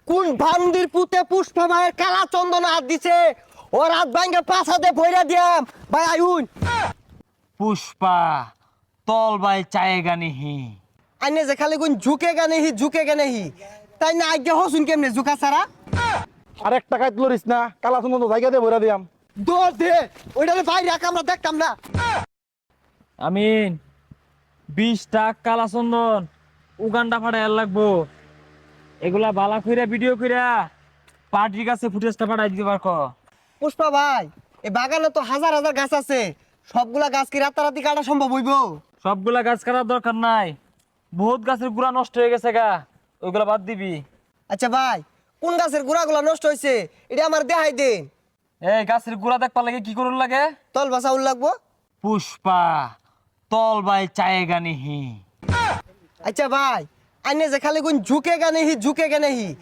কোন ভান্দির পুতে পুষ্পা ভাইয়ের কালা চন্দন হাত দিছে ও রাত ভাঙ্গে পাঁচ হাতে ভইরা দিয়াম ভাই আইউন পুষ্পা তল বাই চায়েগা নিহি আইনে যে খালি কোন ঝুঁকে গানে হি তাই না আজ্ঞা হসুন কেমনে ঝুঁকা ছাড়া আর এক টাকায় তুলিস না কালা সুন্দর জায়গা দিয়ে ভরে দিয়াম দৌড় দে ওইটারে বাইরে রাখ আমরা দেখতাম না আমিন 20 টাকা কালা চন্দন উগান্ডা ফাটাই লাগবো এগুলা বালা কইরা ভিডিও কইরা পার্টির কাছে ফুটেজটা পাঠাই দিতে পারকো পুষ্পা ভাই এই বাগানে তো হাজার হাজার গাছ আছে সবগুলা গাছ কি রাতারাতি কাটা সম্ভব হইব সবগুলা গাছ কাটার দরকার নাই বহুত গাছের গুড়া নষ্ট হয়ে গেছে গা ওইগুলা বাদ দিবি আচ্ছা ভাই কোন গাছের গোড়াগুলা নষ্ট হয়েছে এটা আমার দেখাই দিন এই গাছের গুড়া দেখবার লাগে কি করুন লাগে তল বাসা উল লাগবো পুষ্পা তল বাই চায়েগা নিহি আচ্ছা ভাই আইনে যে খালি কোন ঝুঁকে গানে হি